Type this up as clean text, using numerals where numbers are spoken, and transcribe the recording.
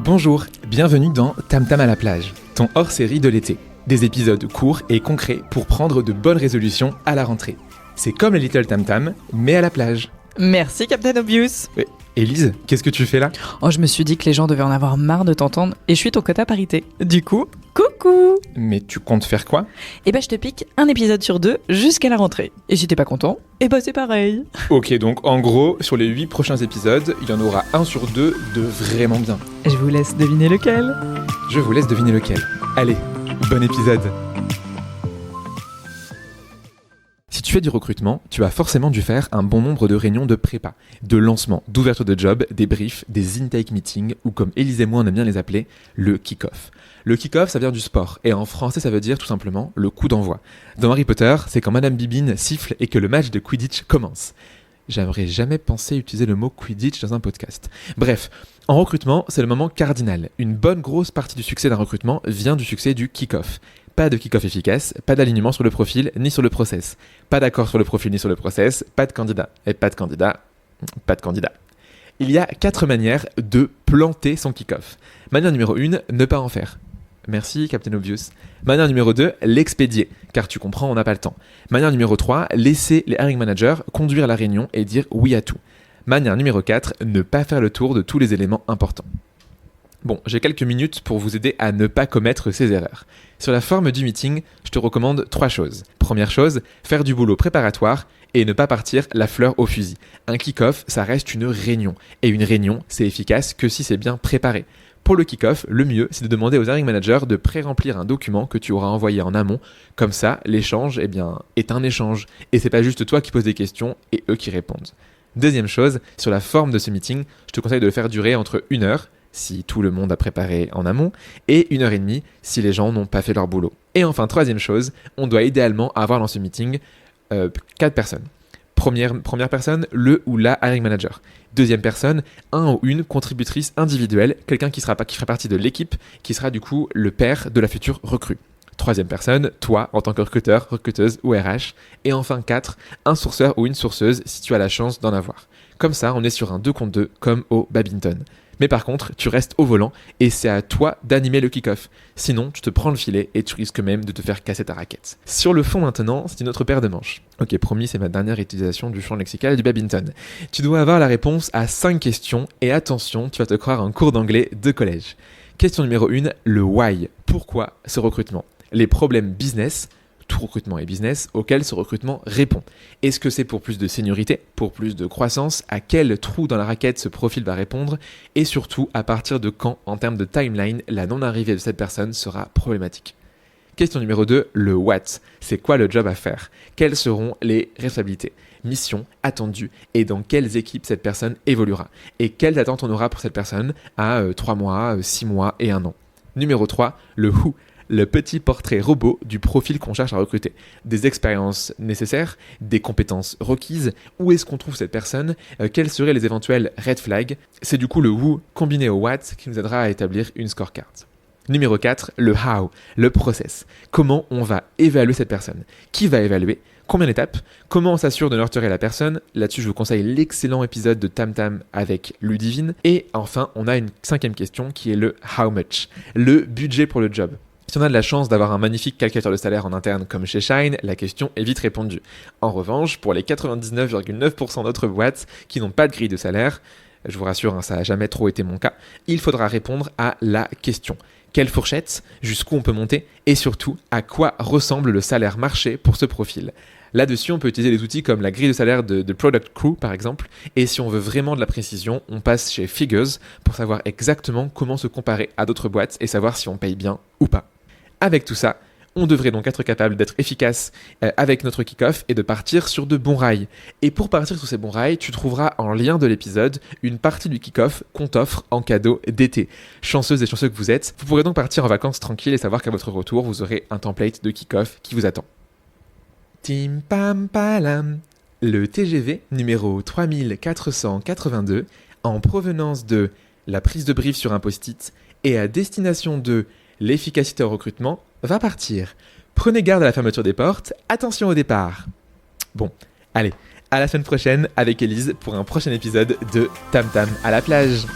Bonjour, bienvenue dans Tam Tam à la plage, ton hors-série de l'été. Des épisodes courts et concrets pour prendre de bonnes résolutions à la rentrée. C'est comme les Little Tam Tam, mais à la plage. Merci Captain Obvious. Élise, qu'est-ce que tu fais là ? Oh, je me suis dit que les gens devaient en avoir marre de t'entendre et je suis ton quota parité. Du coup, coucou. Mais tu comptes faire quoi ? Eh ben je te pique un épisode sur 2 jusqu'à la rentrée. Et si t'es pas content, eh ben c'est pareil. Ok, donc en gros, sur les 8 prochains épisodes, il y en aura 1 sur 2 de vraiment bien. Je vous laisse deviner lequel. Je vous laisse deviner lequel. Allez, bon épisode. Si tu fais du recrutement, tu as forcément dû faire un bon nombre de réunions de prépa, de lancement, d'ouverture de job, des briefs, des intake meetings, ou comme Élise et moi on aime bien les appeler, le kick-off. Le kick-off, ça vient du sport, et en français ça veut dire tout simplement le coup d'envoi. Dans Harry Potter, c'est quand Madame Bibine siffle et que le match de Quidditch commence. J'aimerais jamais penser utiliser le mot Quidditch dans un podcast. Bref, en recrutement, c'est le moment cardinal. Une bonne grosse partie du succès d'un recrutement vient du succès du kick-off. Pas de kick-off efficace, pas d'alignement sur le profil ni sur le process. Pas d'accord sur le profil ni sur le process, pas de candidat. Et pas de candidat, pas de candidat. Il y a 4 manières de planter son kick-off. Manière numéro 1, ne pas en faire. Merci Captain Obvious. Manière numéro 2, l'expédier, car tu comprends, on n'a pas le temps. Manière numéro 3, laisser les hiring managers conduire la réunion et dire oui à tout. Manière numéro 4, ne pas faire le tour de tous les éléments importants. Bon, j'ai quelques minutes pour vous aider à ne pas commettre ces erreurs. Sur la forme du meeting, je te recommande 3 choses. Première chose, faire du boulot préparatoire et ne pas partir la fleur au fusil. Un kick-off, ça reste une réunion. Et une réunion, c'est efficace que si c'est bien préparé. Pour le kick-off, le mieux, c'est de demander aux hiring managers de pré-remplir un document que tu auras envoyé en amont. Comme ça, l'échange, est un échange. Et c'est pas juste toi qui poses des questions et eux qui répondent. Deuxième chose, sur la forme de ce meeting, je te conseille de le faire durer entre 1 heure, si tout le monde a préparé en amont, et 1h30 si les gens n'ont pas fait leur boulot. Et enfin, troisième chose, on doit idéalement avoir dans ce meeting 4 personnes. Première personne, le ou la hiring manager. Deuxième personne, un ou une contributrice individuelle, quelqu'un qui fera partie de l'équipe, qui sera du coup le père de la future recrue. Troisième personne, toi en tant que recruteur, recruteuse ou RH. Et enfin 4, un sourceur ou une sourceuse si tu as la chance d'en avoir. Comme ça, on est sur un 2 contre 2 comme au badminton. Mais par contre, tu restes au volant et c'est à toi d'animer le kick-off. Sinon, tu te prends le filet et tu risques même de te faire casser ta raquette. Sur le fond maintenant, c'est une autre paire de manches. Ok, promis, c'est ma dernière utilisation du champ lexical du badminton. Tu dois avoir la réponse à 5 questions et attention, tu vas te croire un cours d'anglais de collège. Question numéro 1, le why. Pourquoi ce recrutement ? Les problèmes business, tout recrutement est business, auquel ce recrutement répond. Est-ce que c'est pour plus de seniorité, pour plus de croissance ? À quel trou dans la raquette ce profil va répondre ? Et surtout, à partir de quand, en termes de timeline, la non-arrivée de cette personne sera problématique ? Question numéro 2, le what. C'est quoi le job à faire ? Quelles seront les responsabilités ? Mission, attendue, et dans quelles équipes cette personne évoluera ? Et quelles attentes on aura pour cette personne à 3 mois, 6 mois et 1 an ? Numéro 3, le who. Le petit portrait robot du profil qu'on cherche à recruter. Des expériences nécessaires, des compétences requises, où est-ce qu'on trouve cette personne, quels seraient les éventuels red flags. C'est du coup le who combiné au what qui nous aidera à établir une scorecard. Numéro 4, le how, le process. Comment on va évaluer cette personne ? Qui va évaluer ? Combien d'étapes ? Comment on s'assure de nurturer la personne ? Là-dessus, je vous conseille l'excellent épisode de Tam Tam avec Ludivine. Et enfin, on a une 5e question qui est le how much, le budget pour le job. Si on a de la chance d'avoir un magnifique calculateur de salaire en interne comme chez Shine, la question est vite répondue. En revanche, pour les 99,9% d'autres boîtes qui n'ont pas de grille de salaire, je vous rassure, ça n'a jamais trop été mon cas, il faudra répondre à la question. Quelle fourchette ? Jusqu'où on peut monter ? Et surtout, à quoi ressemble le salaire marché pour ce profil ? Là-dessus, on peut utiliser des outils comme la grille de salaire de Product Crew, par exemple. Et si on veut vraiment de la précision, on passe chez Figures pour savoir exactement comment se comparer à d'autres boîtes et savoir si on paye bien ou pas. Avec tout ça, on devrait donc être capable d'être efficace avec notre kick-off et de partir sur de bons rails. Et pour partir sur ces bons rails, tu trouveras en lien de l'épisode une partie du kick-off qu'on t'offre en cadeau d'été. Chanceuse et chanceux que vous êtes, vous pourrez donc partir en vacances tranquille et savoir qu'à votre retour, vous aurez un template de kick-off qui vous attend. Tim pam palam, le TGV numéro 3482 en provenance de la prise de brief sur un post-it et à destination de l'efficacité au recrutement va partir. Prenez garde à la fermeture des portes, attention au départ. Bon, allez, à la semaine prochaine avec Élise pour un prochain épisode de Tam Tam à la plage.